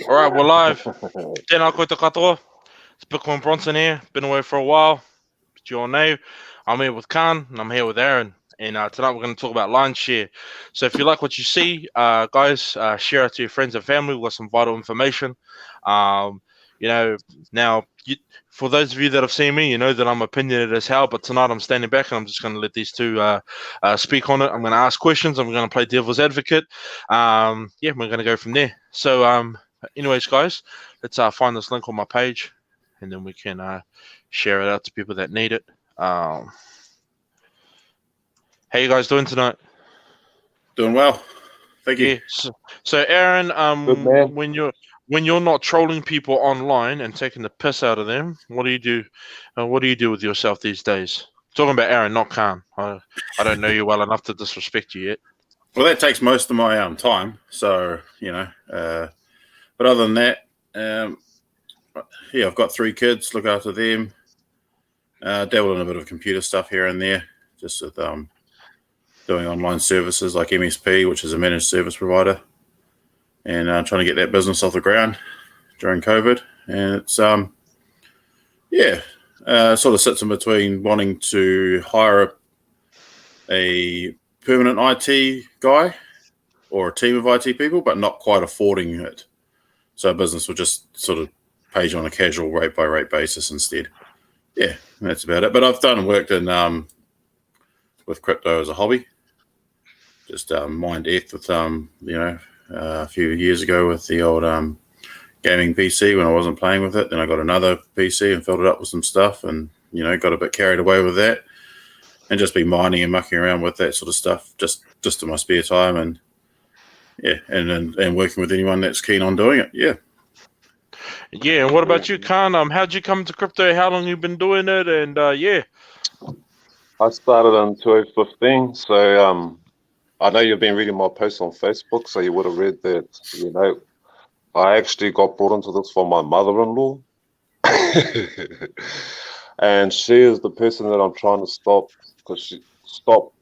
All right, we're live. Tēnā koe te katoa. It's Bitcoin Bronson here. Been away for a while. But you all know, I'm here with Khan and I'm here with Aaron. And tonight we're going to talk about line share. So if you like what you see, guys, share it to your friends and family. We've got some vital information. Now, for those of you that have seen me, you know that I'm opinionated as hell. But tonight I'm standing back and I'm just going to let these two speak on it. I'm going to ask questions. I'm going to play devil's advocate. We're going to go from there. So, anyways, guys, let's find this link on my page, and then we can share it out to people that need it. How you guys doing tonight? Doing well, thank you. Yeah. So Aaron, Good man. when you're not trolling people online and taking the piss out of them, what do you do? What do you do with yourself these days? Talking about Aaron, not Khan. I don't know you well enough to disrespect you yet. Well, that takes most of my time. So but other than that, I've got 3 kids. Look after them. Dabble in a bit of computer stuff here and there, just with doing online services like MSP, which is a managed service provider, and trying to get that business off the ground during COVID. And it's sort of sits in between wanting to hire a permanent IT guy or a team of IT people, but not quite affording it. So a business will just sort of pay you on a casual rate by rate basis instead. Yeah, that's about it. But I've done and worked in with crypto as a hobby. Just mined ETH with a few years ago with the old gaming PC when I wasn't playing with it. Then I got another PC and filled it up with some stuff, and got a bit carried away with that, and just been mining and mucking around with that sort of stuff just in my spare time, and and working with anyone that's keen on doing it. Yeah, and what about you, Khan? How'd you come to crypto? How long you been doing it? And I started in 2015, so I know you've been reading my posts on Facebook, so you would have read that, I actually got brought into this from my mother-in-law. And she is the person that I'm trying to stop, because she stopped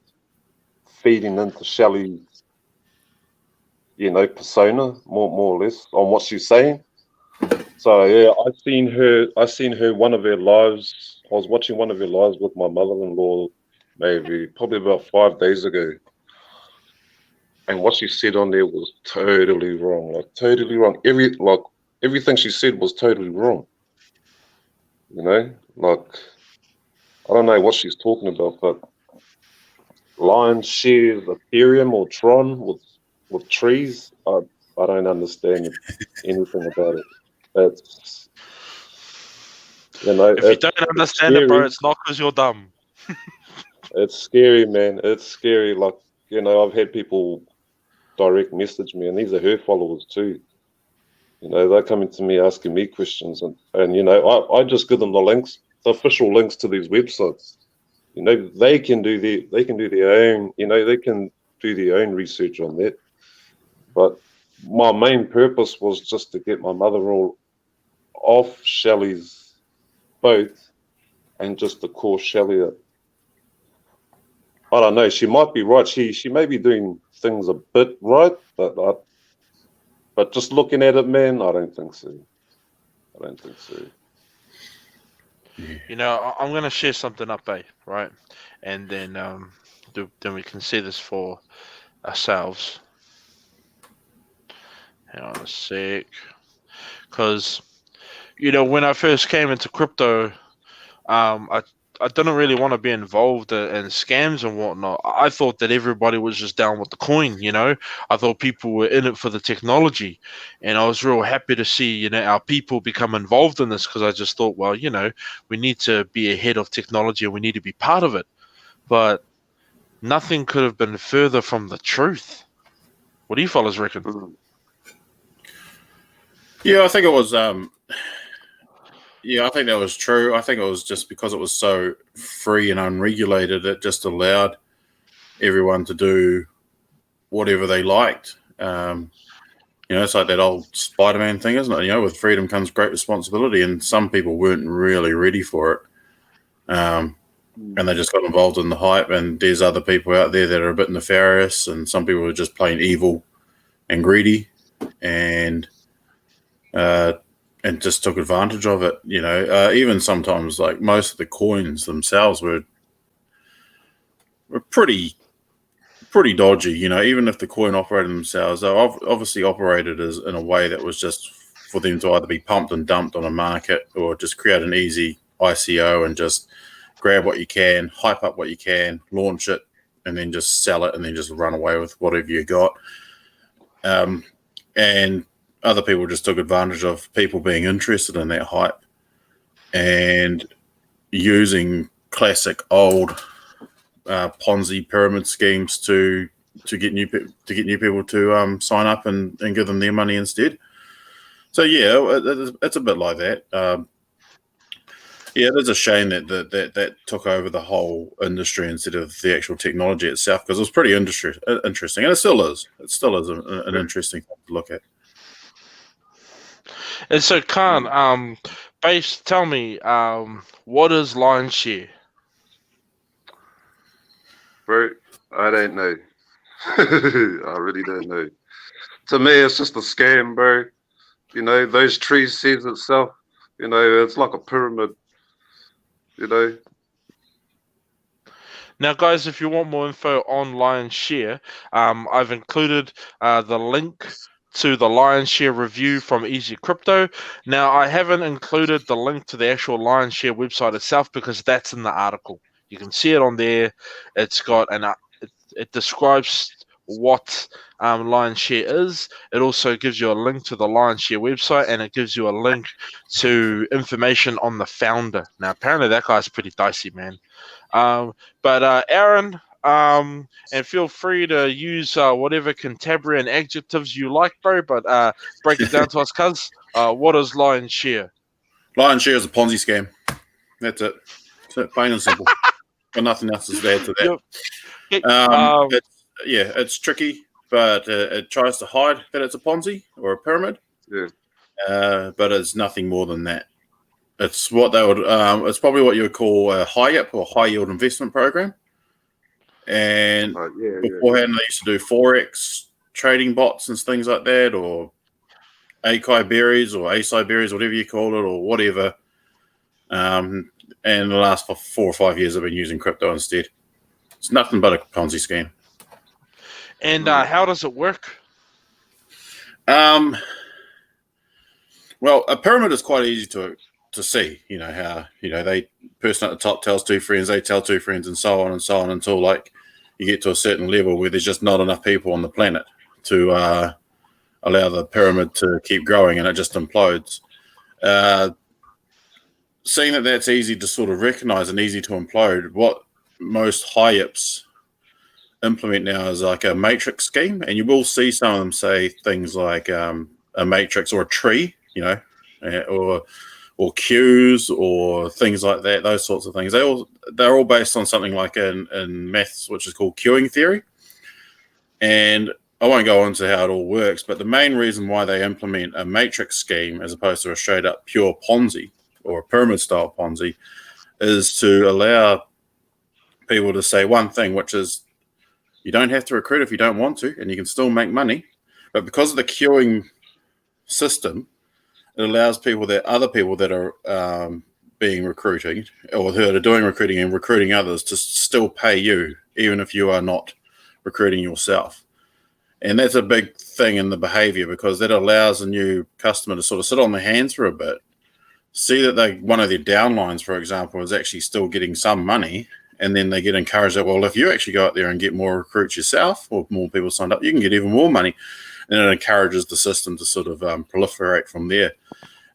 feeding into Shelley's, persona, more or less, on what she's saying. So yeah, I seen her one of her lives. I was watching one of her lives with my mother-in-law, probably about 5 days ago. And what she said on there was totally wrong. Totally wrong. Everything she said was totally wrong. I don't know what she's talking about, but Lion shares Ethereum or Tron with trees. I don't understand anything about it. It's if you don't understand it, bro, it's not because you're dumb. It's scary, man. It's scary. I've had people direct message me, and these are her followers too. They're coming to me asking me questions, and I just give them the links, the official links to these websites. They can do their own. They can do their own research on that. But my main purpose was just to get my mother-in-law off Shelley's boat and just to call Shelley up. I don't know. She might be right. She may be doing things a bit right, but just looking at it, man, I don't think so. I'm gonna share something up, right? And then then we can see this for ourselves. Hang on a sec, because when I first came into crypto, I didn't really want to be involved in scams and whatnot. I thought that everybody was just down with the coin, I thought people were in it for the technology. And I was real happy to see, our people become involved in this, because I just thought, well, we need to be ahead of technology and we need to be part of it. But nothing could have been further from the truth. What do you fellas reckon? Yeah, I think it was I think that was true. I think it was just because it was so free and unregulated, it just allowed everyone to do whatever they liked. It's like that old Spider-Man thing, isn't it? With freedom comes great responsibility, and some people weren't really ready for it. And they just got involved in the hype, and there's other people out there that are a bit nefarious, and some people are just plain evil and greedy. And and just took advantage of it. Even sometimes like most of the coins themselves were pretty dodgy. Even if the coin operated themselves, they obviously operated as in a way that was just for them to either be pumped and dumped on a market or just create an easy ICO and just grab what you can, hype up what you can, launch it, and then just sell it and then just run away with whatever you got. And other people just took advantage of people being interested in that hype and using classic old Ponzi pyramid schemes to get new people to sign up and give them their money instead. So yeah, it's a bit like that. Yeah, it's a shame that took over the whole industry instead of the actual technology itself, because it was pretty interesting, and it still is. It still is an interesting thing to look at. And so, Khan, tell me, what is Lion Share? Bro, I don't know. I really don't know. To me, it's just a scam, bro. Those trees says itself. It's like a pyramid. Now, guys, if you want more info on Lion Share, I've included the link to the Lion Share review from Easy Crypto. Now, I haven't included the link to the actual Lion Share website itself because that's in the article. You can see it on there. It's got it describes what Lion Share is. It also gives you a link to the Lion Share website, and it gives you a link to information on the founder. Now, apparently that guy's pretty dicey, man. But Aaron, and feel free to use whatever Cantabrian adjectives you like, bro, but break it down to us, cuz. What is Lion Share? Lion Share is a Ponzi scam. That's it. So plain and simple. But nothing else is there to that. It's tricky, but it tries to hide that it's a Ponzi or a pyramid. Yeah. But it's nothing more than that. It's what they would. It's probably what you would call a HIYIP or high yield investment program. And beforehand, they used to do forex trading bots and things like that, or acai berries or acai berries, whatever you call it, or whatever. And the last 4 or 5 years, I've been using crypto instead. It's nothing but a Ponzi scheme. And how does it work? Well, a pyramid is quite easy to see. How they person at the top tells 2 friends, they tell 2 friends, and so on until like you get to a certain level where there's just not enough people on the planet to allow the pyramid to keep growing, and it just implodes. Seeing that that's easy to sort of recognize and easy to implode, what most HIYIPs implement now is like a matrix scheme, and you will see some of them say things like a matrix or a tree, or queues or things like that. Those sorts of things. They're all based on something like in maths, which is called queuing theory. And I won't go into how it all works, but the main reason why they implement a matrix scheme as opposed to a straight up pure Ponzi or a pyramid style Ponzi is to allow people to say one thing, which is you don't have to recruit if you don't want to, and you can still make money. But because of the queuing system, it allows other people that are being recruited or who are doing recruiting and recruiting others to still pay you, even if you are not recruiting yourself. And that's a big thing in the behavior, because that allows a new customer to sort of sit on their hands for a bit, see that one of their downlines, for example, is actually still getting some money, and then they get encouraged that, well, if you actually go out there and get more recruits yourself or more people signed up, you can get even more money. And it encourages the system to sort of proliferate from there.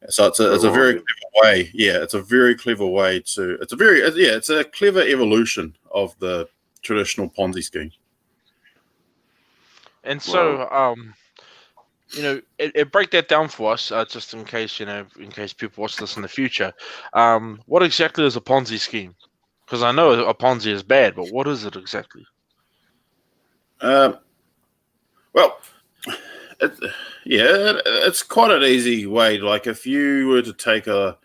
So it's a very clever way. Yeah, it's a very clever way to. It's a clever evolution of the traditional Ponzi scheme. And so, it break that down for us, just in case people watch this in the future. What exactly is a Ponzi scheme? Because I know a Ponzi is bad, but what is it exactly? Well, it's quite an easy way. Like if you were to take the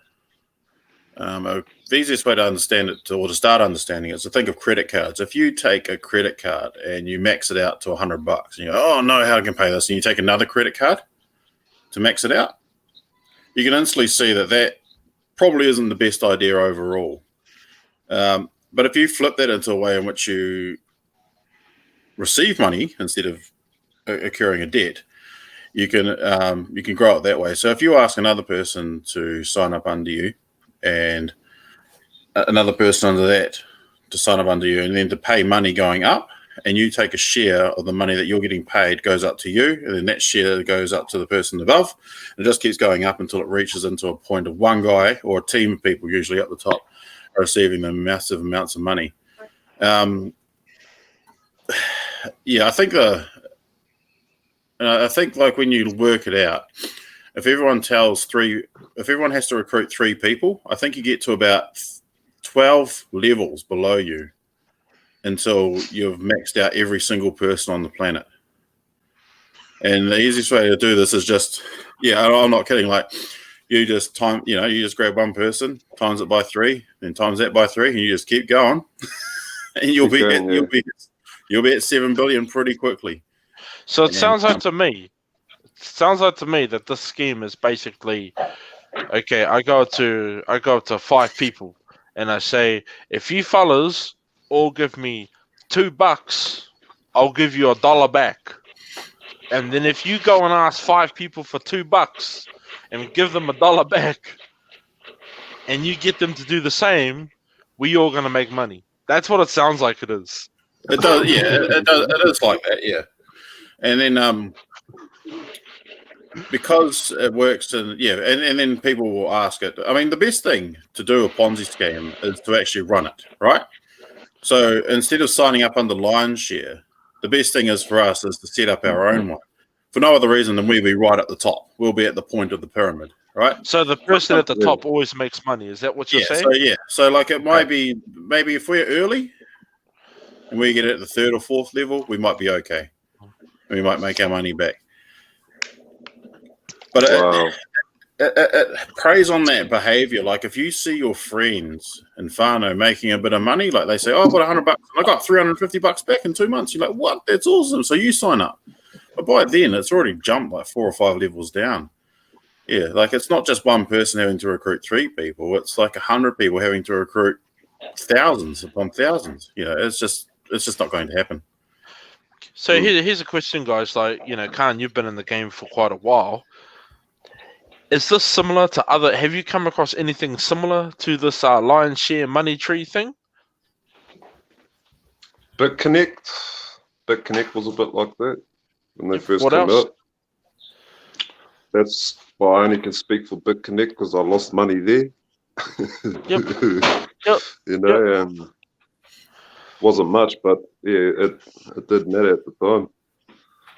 easiest way to understand it, or to start understanding it, is to think of credit cards. If you take a credit card and you max it out to $100, and you go, oh no, how can I pay this? And you take another credit card to max it out, you can instantly see that probably isn't the best idea overall. But if you flip that into a way in which you receive money instead of incurring a debt, you can grow it that way. So if you ask another person to sign up under you, and another person under that to sign up under you, and then to pay money going up, and you take a share of the money that you're getting paid goes up to you, and then that share goes up to the person above. And it just keeps going up until it reaches into a point of one guy or a team of people, usually at the top, are receiving the massive amounts of money. Yeah, I think like when you work it out, if everyone has to recruit 3 people, I think you get to about 12 levels below you until you've maxed out every single person on the planet. And the easiest way to do this is just, I'm not kidding. Like you just you just grab one person, times it by 3, then times that by 3, and you just keep going, and you'll be at 7 billion pretty quickly. So it sounds like to me that this scheme is basically, okay, I go up to 5 people and I say, if you fellas all give me $2, I'll give you $1 back. And then if you go and ask 5 people for $2 and give them $1 back, and you get them to do the same, we all gonna make money. That's what it sounds like it is. It does, yeah. It is like that, yeah. And then because it works, and then people will ask it. I mean, the best thing to do a Ponzi scheme is to actually run it, right? So instead of signing up under Lion's Share, the best thing is for us is to set up our own one. For no other reason than we'll be right at the top. We'll be at the point of the pyramid, right? So the person at the top always makes money. Is that what you're saying? So like it might be, maybe if we're early and we get it at the 3rd or 4th level, we might be okay. We might make our money back. But it preys on that behavior. Like if you see your friends in whānau making a bit of money, like they say, oh, I've got $100 and I got $350 back in 2 months. You're like, what? That's awesome. So you sign up. But by then, it's already jumped like 4 or 5 levels down. Yeah, like it's not just one person having to recruit 3 people. It's like 100 people having to recruit thousands upon thousands. It's just not going to happen. So here's a question, guys. Like, Khan, you've been in the game for quite a while. Is this similar to other? Have you come across anything similar to this Lion's Share money tree thing? BitConnect was a bit like that when they first came out. That's why I only can speak for BitConnect because I lost money there. Yep. Wasn't much, but it did matter at the time.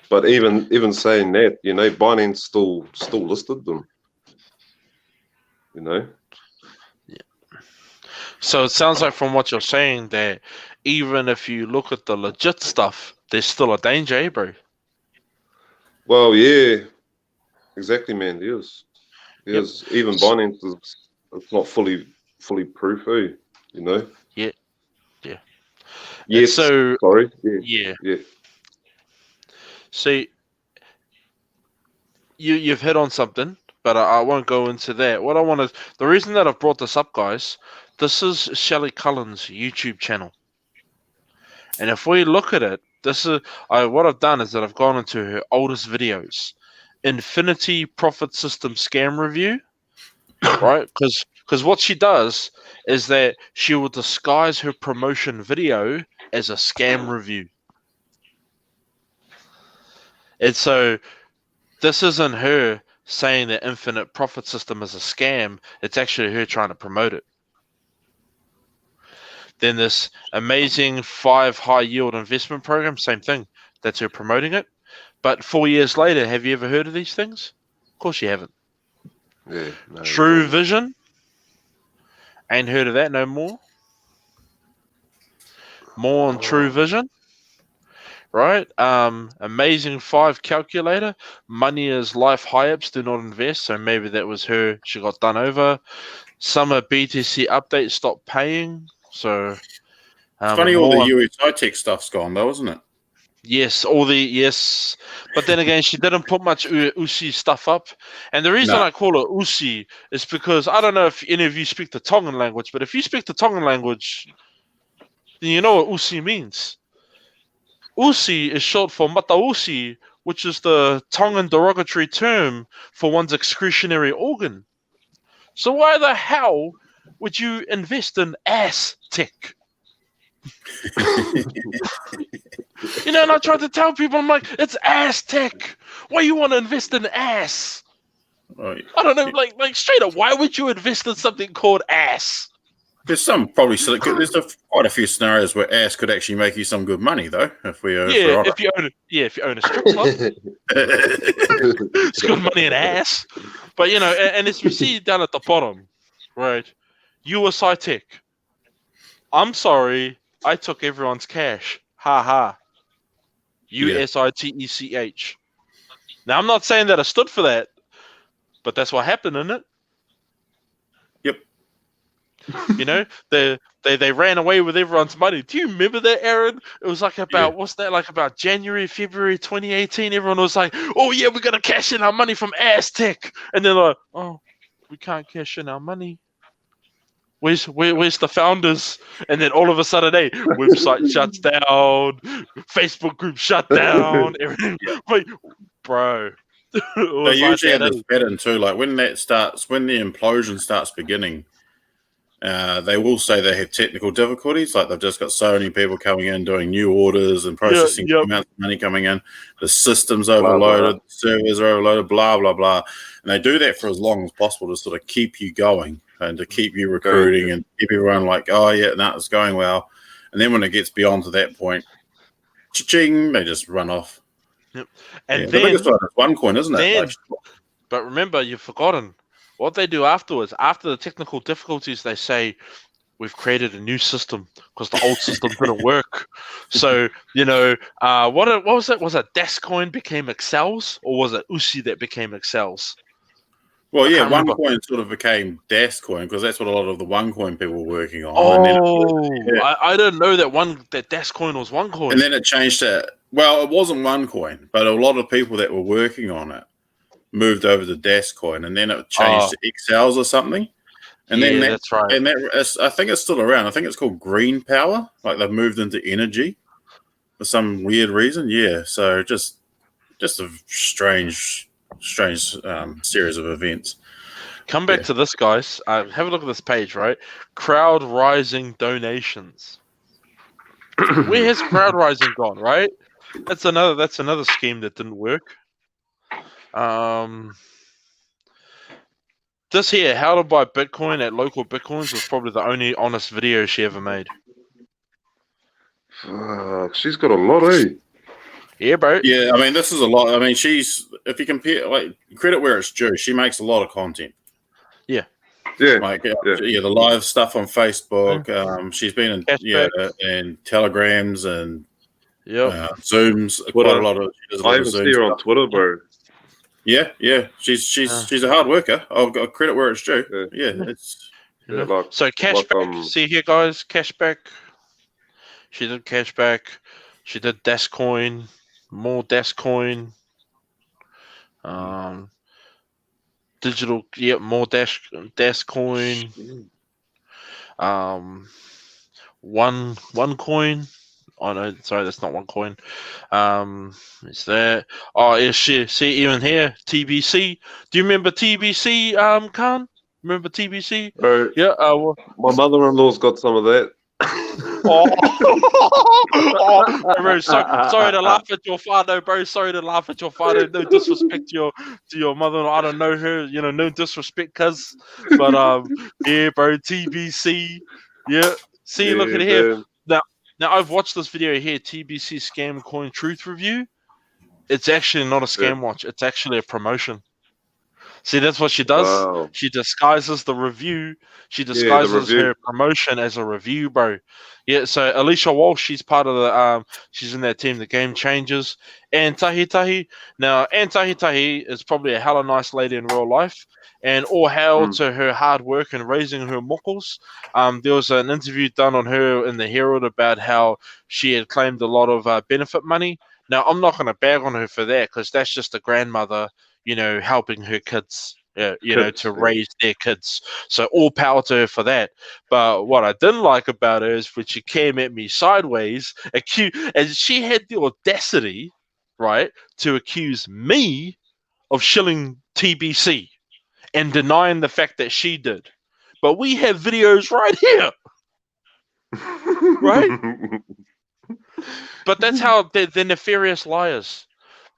But even saying that, Binance still listed them. Yeah. So it sounds like from what you're saying that even if you look at the legit stuff, there's still a danger, eh, bro? Well, yeah, exactly, man. Yes. Even Binance it's not fully proof, Yeah. Yes. So sorry. Yeah. Yeah. See, you've hit on something, but I won't go into that. The reason that I've brought this up, guys, this is Shelley Cullen's YouTube channel. And if we look at it, what I've done is that I've gone into her oldest videos. Infinity Profit System Scam Review, right? Because what she does is that she will disguise her promotion video as a scam review. And so this isn't her saying that Infinite Profit System is a scam. It's actually her trying to promote it. Then this amazing 5 high yield investment program, same thing. That's her promoting it. But 4 years later, have you ever heard of these things? Of course you haven't. Yeah. No, True Vision. Ain't heard of that no more. More on True Vision. Right? Amazing 5 calculator. Money is life high ups, do not invest. So maybe that was her. She got done over. Summer BTC update stopped paying. So it's funny all the USI tech stuff's gone though, isn't it? Yes, but then again, she didn't put much Usi stuff up, and the reason No. I call her Usi is because I don't know if any of you speak the Tongan language, but if you speak the Tongan language, then you know what Usi means. Usi is short for matausi, which is the Tongan derogatory term for one's excretionary organ. So why the hell would you invest in ass tech? You know, and I tried to tell people, I'm like, it's ass tech. Why you want to invest in ass? Right. I don't know, like straight up, why would you invest in something called ass? There's quite a few scenarios where ass could actually make you some good money, though. If we're If you own a strip club, it's good money in ass. But you know, and as we see down at the bottom, right? USI Tech. I'm sorry, I took everyone's cash. Ha ha. USITECH. Now I'm not saying that I stood for that, but that's what happened, isn't it? Yep. You know, they ran away with everyone's money. Do you remember that, Aaron? It was like about January, February 2018. Everyone was like, "Oh yeah, we're gonna cash in our money from Aztec," and they're like, "Oh, we can't cash in our money. Where's the founders?" And then all of a sudden, hey, website shuts down, Facebook group shut down, everything. Wait, bro. They usually have this pattern too. Like when the implosion starts beginning, they will say they have technical difficulties. Like they've just got so many people coming in doing new orders and processing amounts of money coming in. The system's overloaded, the servers are overloaded, blah blah blah. And they do that for as long as possible to sort of keep you going and to keep you recruiting and keep everyone like, oh yeah, no, it's going well. And then when it gets beyond to that point, cha-ching, they just run off. Yep. And the biggest one is OneCoin, isn't it? But remember, you've forgotten what they do afterwards. After the technical difficulties, they say, we've created a new system because the old system didn't work. So, you know, what was it? Was it Dascoin became Excels, or was it Usi that became Excels? Well, yeah, OneCoin sort of became Dascoin because that's what a lot of the OneCoin people were working on. I didn't know that Dascoin was OneCoin. And then it changed to, well, it wasn't OneCoin, but a lot of people that were working on it moved over to Dascoin, and then it changed to Excels or something. And then that's right. And I think it's still around. I think it's called Green Power. Like they've moved into energy for some weird reason. Yeah, so just a strange series of events. Come back to this, guys. Have a look at this page, right? Crowd rising donations. Where has crowd rising gone, right? That's another scheme that didn't work. This here, how to buy Bitcoin at local Bitcoins, was probably the only honest video she ever made. She's got a lot, eh? Yeah, bro. Yeah, I mean, this is a lot. I mean, if you compare, like, credit where it's due, she makes a lot of content. Yeah. Yeah. Like, the live stuff on Facebook. She's been in, Cashback. and Telegrams and Zooms. Quite a lot of. I even see her on Twitter, bro. Yeah. She's a hard worker. I've got credit where it's due. Yeah, it's. So Cashback. See here, guys. Cashback. She did Cashback. She did Dascoin. More Dascoin. Digital. Yeah, more Dascoin. OneCoin. Oh no, sorry, that's not OneCoin. It's there. Oh, yeah, shit. See, even here, TBC. Do you remember TBC, Khan? Remember TBC? Yeah. My mother-in-law's got some of that. Bro, sorry to laugh at your father, bro. Sorry to laugh at your father. No disrespect to your mother. I don't know her. You know, no disrespect, cuz. But yeah, bro. TBC. Yeah. See, look at here. Now, I've watched this video here, TBC Scam Coin Truth Review. It's actually not a scam watch. It's actually a promotion. See, that's what she does. Wow. She disguises the review. She disguises her promotion as a review, bro. Yeah, so Alicia Walsh, she's part of the, she's in that team, the Game Changers. And Tahi. Now, Tahi is probably a hella nice lady in real life. And all hail to her hard work in raising her muckles. There was an interview done on her in the Herald about how she had claimed a lot of benefit money. Now, I'm not going to bag on her for that because that's just a grandmother, helping her kids, to Kids, yeah. raise their kids. So all power to her for that. But what I didn't like about her is when she came at me sideways, and she had the audacity, right, to accuse me of shilling TBC and denying the fact that she did. But we have videos right here, right? But that's how they're nefarious liars.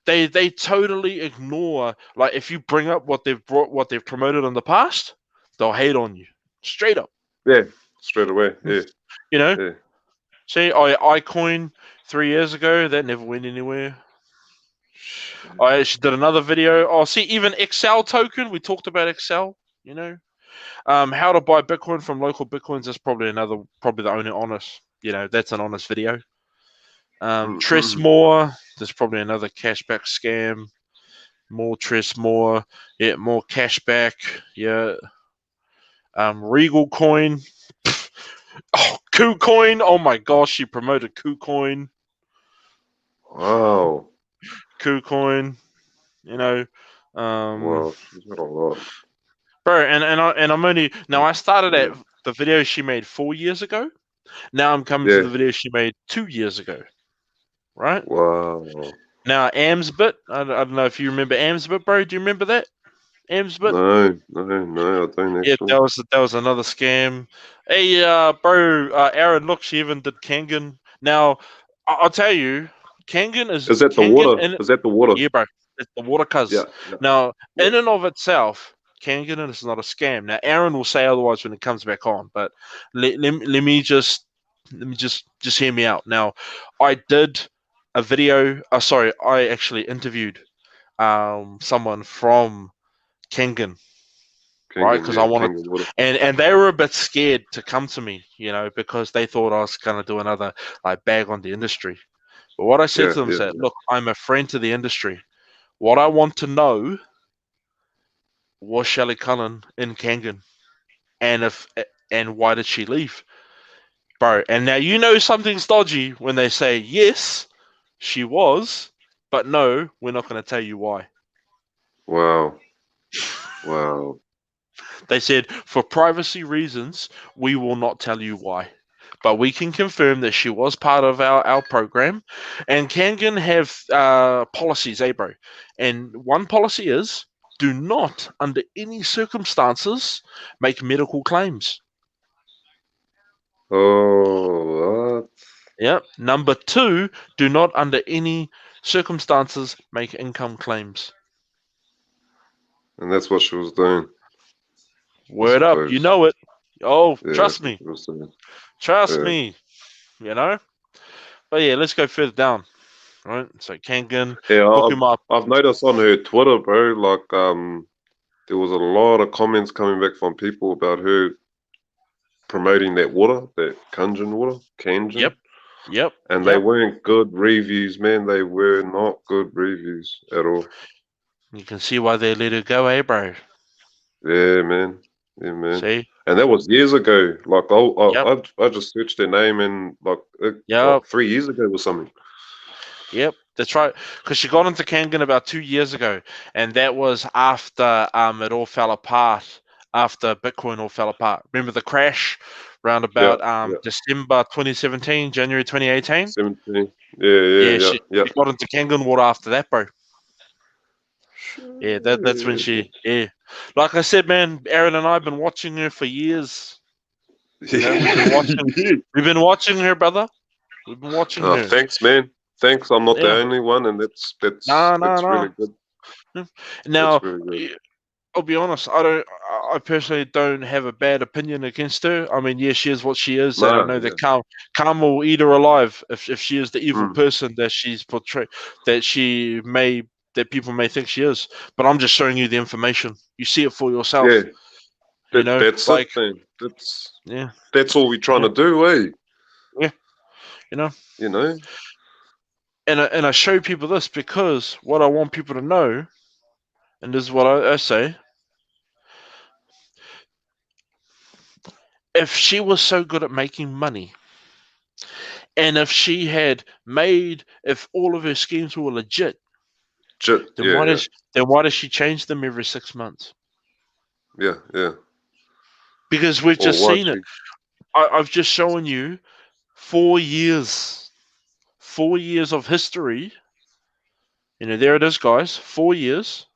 They totally ignore, like, if you bring up what they've promoted in the past, they'll hate on you straight up. Yeah, straight away. Yeah, You know, yeah. see, I coined 3 years ago that never went anywhere. I actually did another video. Oh, see, even Excel token. We talked about Excel. How to buy Bitcoin from local Bitcoins. That's probably the only honest. That's an honest video. Tress more. There's probably another cashback scam. More Tress more. Yeah, more cashback. Yeah. Regal coin. Oh, KuCoin. Oh my gosh, she promoted KuCoin. Wow. KuCoin. Wow, she's got a lot. Bro, and I'm only now. I started at the video she made 4 years ago. Now I'm coming to Yeah. the video she made 2 years ago. Right Wow. now, Amsbit. I don't know if you remember Amsbit, bro. Do you remember that Amsbit? No, I don't Yeah, actually. that was another scam. Hey, bro, Aaron, look, she even did Kangen. Now, I'll tell you, Kangen is Is that the Kangen, water? and Is that the water? yeah, bro, it's the water cuz. Yeah, yeah, Now, yeah. in and of itself, Kangen is not a scam. Now, Aaron will say otherwise when it comes back on, but let me just hear me out. Now, I did a video. Sorry, I actually interviewed someone from Kangen, right? Kangen, Because I yeah, wanted, Kangen water. and they were a bit scared to come to me, because they thought I was gonna do another like bag on the industry. But what I said Yeah, to them is yeah, that, yeah. look, I'm a friend to the industry. What I want to know was Shelley Cullen in Kangen, and if and why did she leave, bro? And now something's dodgy when they say yes, she was, but no, we're not going to tell you why. Wow. Wow. They said, for privacy reasons, we will not tell you why. But we can confirm that she was part of our program. And Kangen have policies, bro? And one policy is do not, under any circumstances, make medical claims. Oh, what? Yep. Number two, do not, under any circumstances, make income claims. And that's what she was doing, I Word up. You suppose. know it. Oh, Yeah, that's trust what me. she was doing. Trust Yeah. me. But yeah, let's go further down. Right. So Kangen, Yeah, look him up. I've noticed on her Twitter, bro, like there was a lot of comments coming back from people about her promoting that water, that Kangen water, Kangen. Yep. Yep. And they Yep. weren't good reviews, man. They were not good reviews at all. You can see why they let her go, bro? Yeah, man. Yeah, man. See? And that was years ago. Like Yep. I just searched their name and like Yep. 3 years ago or something. Yep. That's right. Because she got into Kangen about 2 years ago, and that was after it all fell apart. After Bitcoin all fell apart. Remember the crash round Yeah, about yeah. December 2017, January 2018? 17. Yeah, Yeah, yeah, yeah, she got into Kangen water after that, bro. Yeah, that's when yeah. yeah. Like I said, man, Aaron and I have been watching her for years. We've been watching her, brother. We've been watching Oh, her. thanks, man. Thanks. I'm not the Yeah. only one, and Nah, nah, that's nah. really good. Now, That's really good. I'll be honest. I personally don't have a bad opinion against her. I mean, yeah, she is what she is, and I Nah, know yeah. that Karma will eat her alive if she is the evil Mm, person that she's portrayed, that people may think she is. But I'm just showing you the information. You see it for yeah. yourself. You know, That's it, like, man. yeah, That's all we're trying yeah, to do, eh? yeah. You know, You know? and I show people this because what I want people to know, and this is what I say: if she was so good at making money, And if she had if all of her schemes were legit, then why does she change them every 6 months? Yeah. Because we've Or just why seen it. she? I've just shown you 4 years. 4 years of history. There it is, guys. 4 years.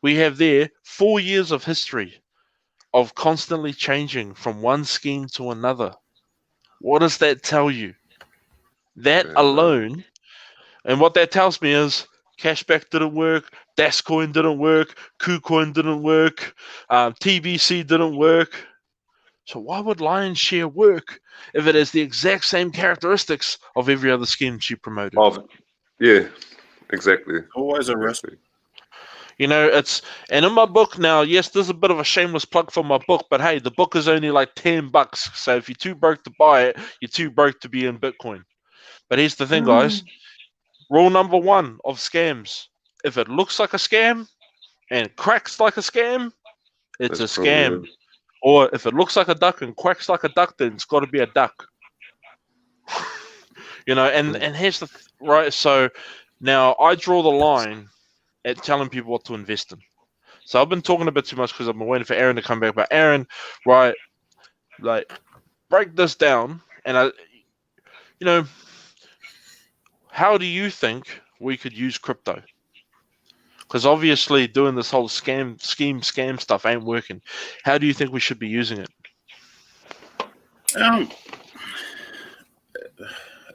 We have there 4 years of history of constantly changing from one scheme to another. What does that tell you? That Yeah, alone, and what that tells me is Cashback didn't work, Dascoin didn't work, KuCoin didn't work, TBC didn't work. So why would Lion's Share work if it has the exact same characteristics of every other scheme she promoted? Yeah, exactly. Always a risk. And in my book now, yes, there's a bit of a shameless plug for my book, but hey, the book is only like $10. So if you're too broke to buy it, you're too broke to be in Bitcoin. But here's the thing, guys. Rule number 1 of scams. If it looks like a scam and cracks like a scam, it's That's a scam. probably it. Or if it looks like a duck and quacks like a duck, then it's got to be a duck. And here's right. So now I draw the line at telling people what to invest in. So I've been talking a bit too much because I've been waiting for Aaron to come back. But Aaron, right, like break this down, and how do you think we could use crypto? Because obviously doing this whole scam stuff ain't working. How do you think we should be using it?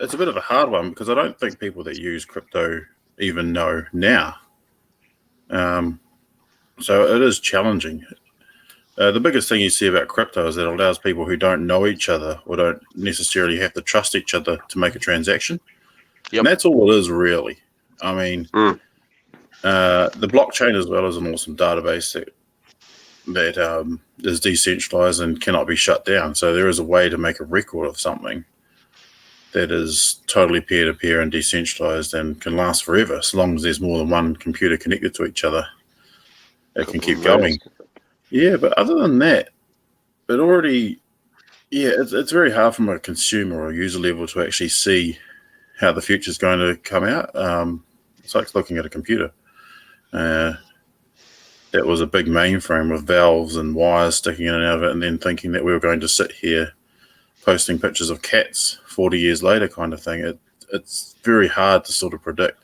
It's a bit of a hard one because I don't think people that use crypto even know now. So it is challenging. The biggest thing you see about crypto is that it allows people who don't know each other or don't necessarily have to trust each other to make a transaction. Yep. And that's all it is, really. I mean, the blockchain as well is an awesome database that is decentralized and cannot be shut down. So there is a way to make a record of something that is totally peer-to-peer and decentralized and can last forever, as long as there's more than one computer connected to each other. It can keep going. Yeah, but other than that, it's very hard from a consumer or user level to actually see how the future is going to come out. It's like looking at a computer. That was a big mainframe with valves and wires sticking in and out of it, and then thinking that we were going to sit here posting pictures of cats 40 years later kind of thing. It's very hard to sort of predict.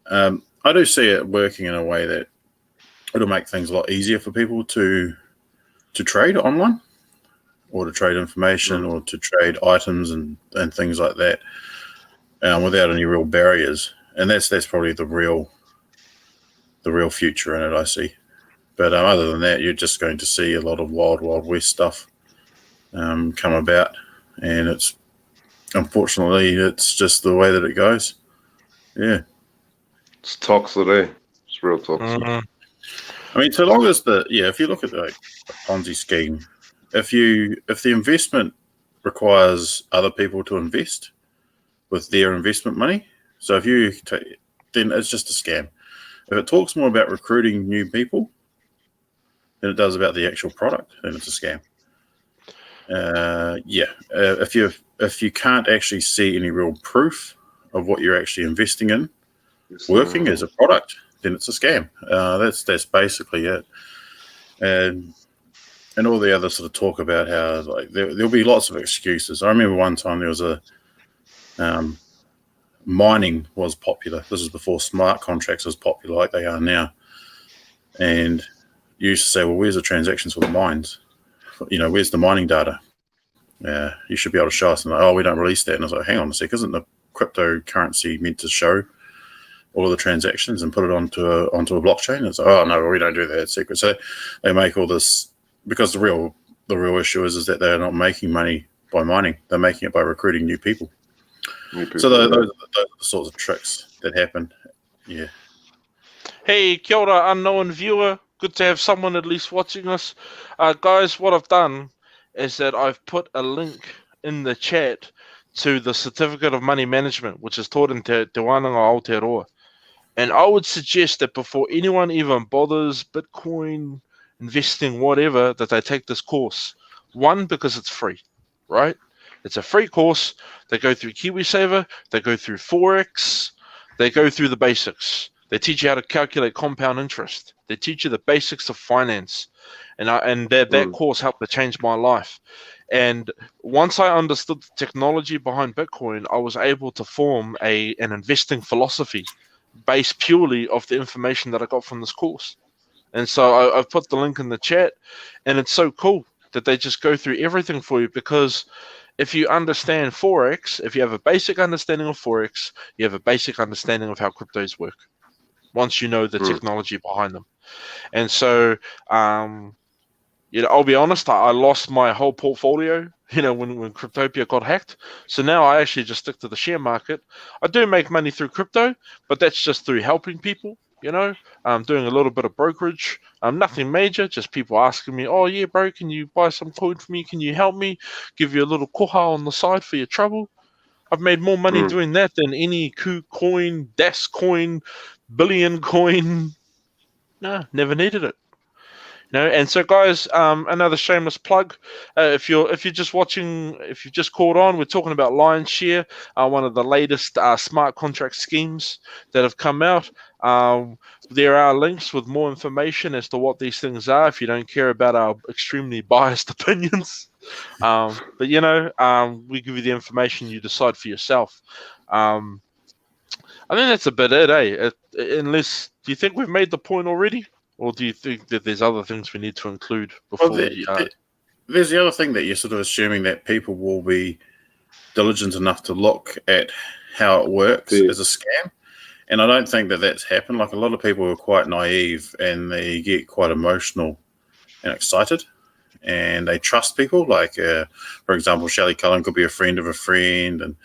I do see it working in a way that it'll make things a lot easier for people to trade online or to trade information or to trade items and things like that without any real barriers. And that's probably the real future in it, I see. But other than that, you're just going to see a lot of wild west stuff come about, and it's unfortunately it's just the way that it goes. Yeah, it's toxic, eh? It's real toxic. I mean, so long as if you look at the Ponzi scheme, if the investment requires other people to invest with their investment money, so if you then it's just a scam. If it talks more about recruiting new people than it does about the actual product, then it's a scam. If you can't actually see any real proof of what you're actually investing in working as a product, then it's a scam. That's basically it. And all the other sort of talk about how there'll be lots of excuses. I remember one time there was a mining was popular. This is before smart contracts was popular like they are now. And you used to say, well, where's the transactions for the mines? Where's the mining data? You should be able to show us. And like, oh, we don't release that. And I was like, hang on a sec, isn't the cryptocurrency meant to show all of the transactions and put it onto a blockchain? And it's like, oh no, we don't do that. It's secret. So they make all this because the real issue is that they're not making money by mining. They're making it by recruiting new people. So those are the sorts of tricks that happen. Yeah. Hey, kia ora, unknown viewer. Good to have someone at least watching us. Guys, what I've done is that I've put a link in the chat to the Certificate of Money Management, which is taught in Te Wānanga Aotearoa. And I would suggest that before anyone even bothers Bitcoin, investing, whatever, that they take this course. One, because it's free, right? It's a free course. They go through KiwiSaver. They go through Forex. They go through the basics. They teach you how to calculate compound interest. They teach you the basics of finance. And that course helped to change my life. And once I understood the technology behind Bitcoin, I was able to form an investing philosophy based purely off the information that I got from this course. And so I've put the link in the chat, and it's so cool that they just go through everything for you, because if you understand Forex, if you have a basic understanding of Forex, you have a basic understanding of how cryptos work once you know the technology behind them. And so, I'll be honest, I lost my whole portfolio, when Cryptopia got hacked. So now I actually just stick to the share market. I do make money through crypto, but that's just through helping people, doing a little bit of brokerage. Nothing major, just people asking me, oh yeah, bro, can you buy some coin for me? Can you help me? Give you a little koha on the side for your trouble. I've made more money doing that than any KuCoin, Dascoin, Billion coin. No, never needed it. And so, guys, another shameless plug. If you're just watching, if you've just caught on, we're talking about Lion Share, one of the latest smart contract schemes that have come out. There are links with more information as to what these things are if you don't care about our extremely biased opinions. But we give you the information, you decide for yourself. I think that's about it, unless, do you think we've made the point already? Or do you think that there's other things we need to include before there's the other thing that you're sort of assuming that people will be diligent enough to look at how it works as a scam. And I don't think that that's happened. Like, a lot of people are quite naive and they get quite emotional and excited. And they trust people. Like, for example, Shelley Cullen could be a friend of a friend.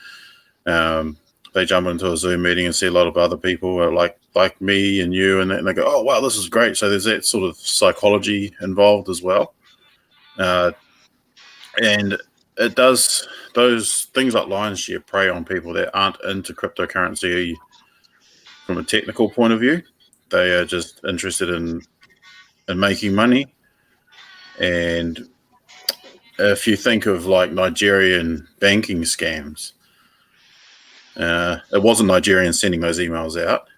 And they jump into a Zoom meeting and see a lot of other people like me and you, and they go, oh, wow, this is great. So there's that sort of psychology involved as well. And it does, those things like Lion Share prey on people that aren't into cryptocurrency from a technical point of view. They are just interested in making money. And if you think of like Nigerian banking scams, it wasn't Nigerians sending those emails out,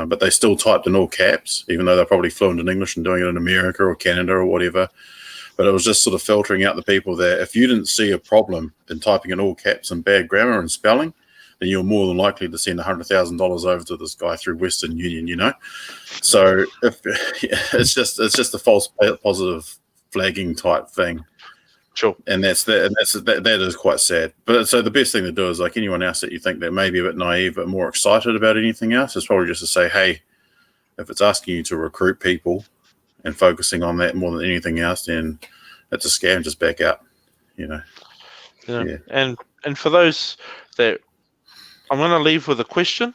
but they still typed in all caps, even though they're probably fluent in English and doing it in America or Canada or whatever. But it was just sort of filtering out the people that if you didn't see a problem in typing in all caps and bad grammar and spelling, then you're more than likely to send $100,000 over to this guy through Western Union, So it's just a false positive flagging type thing. Sure. And that is quite sad. But so the best thing to do is, like anyone else that you think that may be a bit naive but more excited about anything else, is probably just to say, hey, if it's asking you to recruit people and focusing on that more than anything else, then it's a scam. Just back out, Yeah. And for those that, I'm going to leave with a question,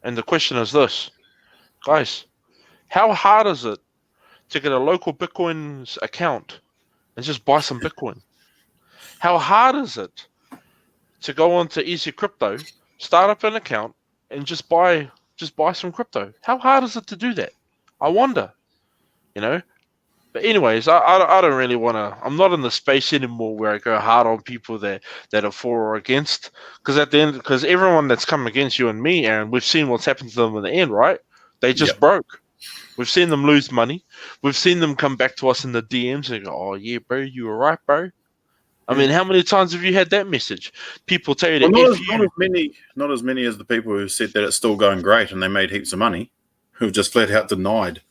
and the question is this, guys: how hard is it to get a local Bitcoin's account and just buy some Bitcoin? How hard is it to go onto Easy Crypto, start up an account, and just buy some crypto? How hard is it to do that? I wonder, But anyways, I don't really want to. I'm not in the space anymore where I go hard on people that are for or against, because everyone that's come against you and me, Aaron, we've seen what's happened to them in the end, right? They just broke. We've seen them lose money. We've seen them come back to us in the DMs and go, "Oh yeah, bro, you were right, bro." I mean, how many times have you had that message? People tell you that not as many as the people who said that it's still going great and they made heaps of money, who've just flat out denied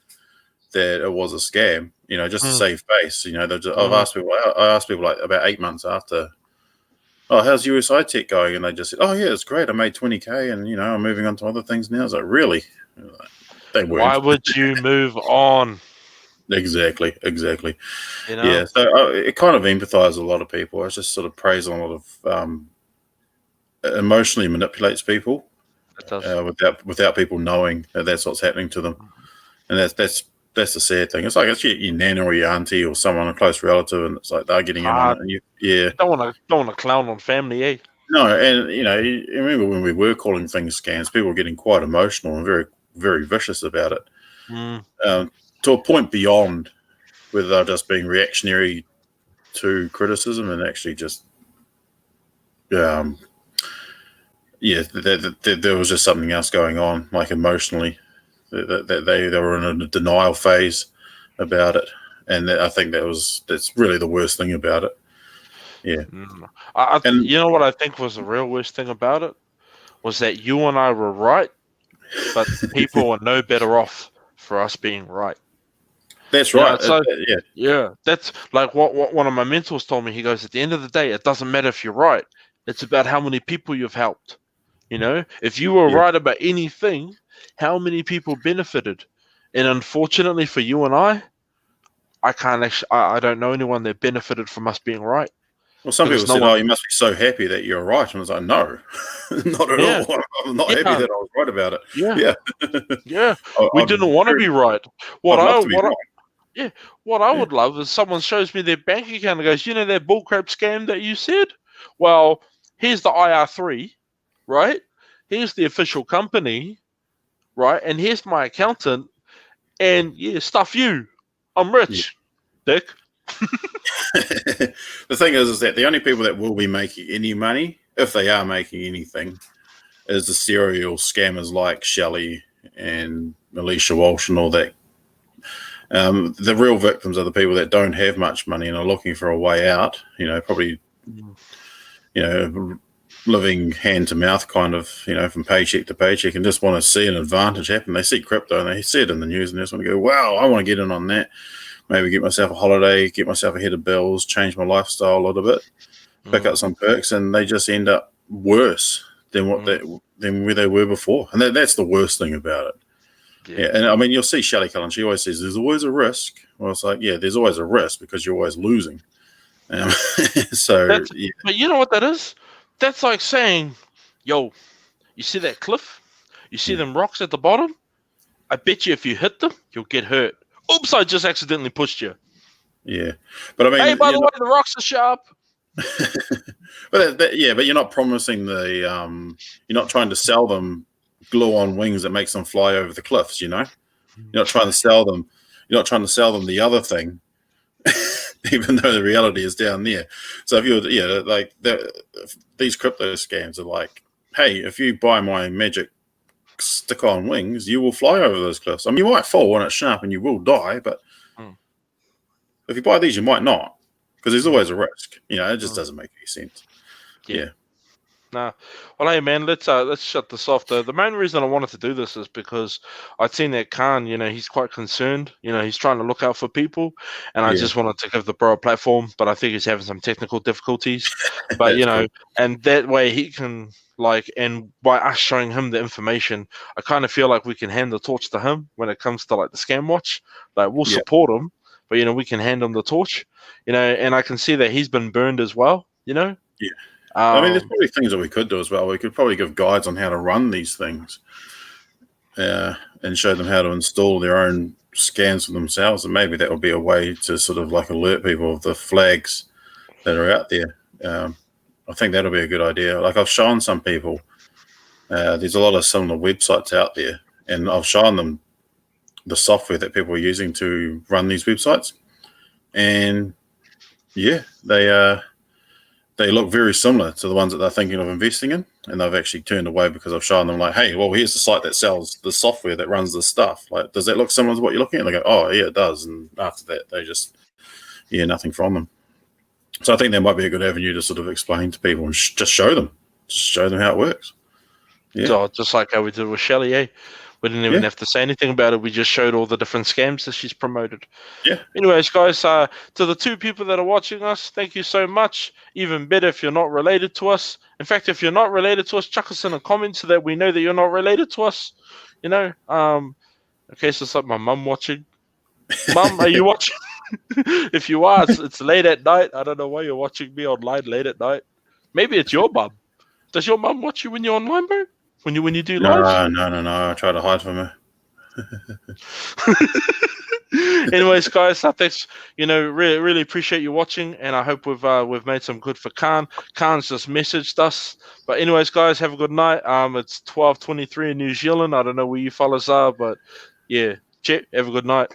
that it was a scam. Just to save face. I've asked people like about 8 months after, oh, how's USI Tech going? And they just said, oh yeah, it's great. I made 20K, and I'm moving on to other things now. I was like, really? They weren't. Why would you move on? Exactly. Yeah. So it kind of empathizes a lot of people. It just sort of preys on a lot of emotionally manipulates people. It does. Without people knowing that that's what's happening to them, and that's the sad thing. It's like it's your nana or your auntie or someone, a close relative, and it's like they're getting in on it. And don't want to clown on family, eh? No, and you remember when we were calling things scams, people were getting quite emotional and very, very vicious about it, to a point beyond whether they're just being reactionary to criticism and actually just there was just something else going on, like emotionally. They were in a denial phase about it, and I think that's really the worst thing about it. Yeah, and you know what I think was the real worst thing about it was that you and I were right, but people are no better off for us being right. that's You know, right. so yeah, that's like what one of my mentors told me. He goes, at the end of the day, it doesn't matter if you're right. It's about how many people you've helped. You know, if you were Yeah. right about anything, how many people benefited? And unfortunately for you and I can't actually. I don't know anyone that benefited from us being right. Well, some Because people no said, one. "Oh, you must be so happy that you're right," and I was like, "No, not at Yeah, all. I'm not happy yeah, that I was right about it." yeah, Yeah, yeah. We I'm didn't want to very, be right. What I'd I love to be what I, right. yeah, what I Yeah, would love is someone shows me their bank account and goes, you know that bullcrap scam that you said? Well, here's the IR3, right? Here's the official company, right? And here's my accountant, and yeah, stuff you. I'm yeah. rich, dick. The thing is that the only people that will be making any money, if they are making anything, is the serial scammers like Shelley and Alicia Walsh and all that. The real victims are the people that don't have much money and are looking for a way out. You know, probably, you know, living hand to mouth kind of, you know, from paycheck to paycheck, and just want to see an advantage happen. They see crypto and they see it in the news and they just want to go, wow, I want to get in on that. Maybe get myself a holiday, get myself ahead of bills, change my lifestyle a little bit, pick up some perks, and they just end up worse than than where they were before. And that's the worst thing about it. Yeah, and I mean, you'll see Shelley Cullen. She always says there's always a risk. Well, it's like, yeah, there's always a risk because you're always losing. So, yeah, But you know what that is? That's like saying, yo, you see that cliff? You see them rocks at the bottom? I bet you if you hit them, you'll get hurt. Oops, I just accidentally pushed you. yeah. But I mean, Hey, by the way, the rocks are sharp. but but you're not promising you're not trying to sell them glue-on wings that makes them fly over the cliffs. You know, you're not trying to sell them. You're not trying to sell them the other thing, even though the reality is down there. So if you're, like these crypto scams are like, hey, if you buy my magic stick-on wings, you will fly over those cliffs. I mean, you might fall when it's sharp and you will die, but if you buy these, you might not, because there's always a risk. You know, it just doesn't make any sense. Yeah. Nah. Well, hey, man, let's shut this off. The main reason I wanted to do this is because I'd seen that Khan, you know, he's quite concerned. You know, he's trying to look out for people, and I just wanted to give the bro a platform, but I think he's having some technical difficulties. But, you know, and that way he can, like, and by us showing him the information, I kind of feel like we can hand the torch to him when it comes to, like, the scam watch. Like, we'll support him, but, you know, we can hand him the torch, you know, and I can see that he's been burned as well, you know? Yeah. I mean, there's probably things that we could do as well. We could probably give guides on how to run these things and show them how to install their own scans for themselves. And maybe that would be a way to sort of like alert people of the flags that are out there. I think that'll be a good idea. Like I've shown some people, there's a lot of similar websites out there, and I've shown them the software that people are using to run these websites. And yeah, they look very similar to the ones that they're thinking of investing in, and they've actually turned away because I've shown them like, hey, well, here's the site that sells the software that runs this stuff. Like, does that look similar to what you're looking at? And they go, oh, yeah, it does. And after that, they just, nothing from them. So I think that might be a good avenue to sort of explain to people and just show them how it works. Yeah. So just like how we did with Shelley, eh? We didn't even have to say anything about it. We just showed all the different scams that she's promoted. Yeah. Anyways, guys, to the two people that are watching us, thank you so much. Even better if you're not related to us. In fact, if you're not related to us, chuck us in a comment so that we know that you're not related to us. You know, in case it's like my mum watching. Mum, are you watching? If you are, it's late at night. I don't know why you're watching me online late at night. Maybe it's your mum. Does your mum watch you when you're online, bro? When you do live? No. I try to hide from her. Anyways, guys, thanks. You know, really appreciate you watching, and I hope we've made some good for Khan. Khan's just messaged us. But anyways, guys, have a good night. It's 12:23 in New Zealand. I don't know where you fellas are, but yeah, check. Have a good night.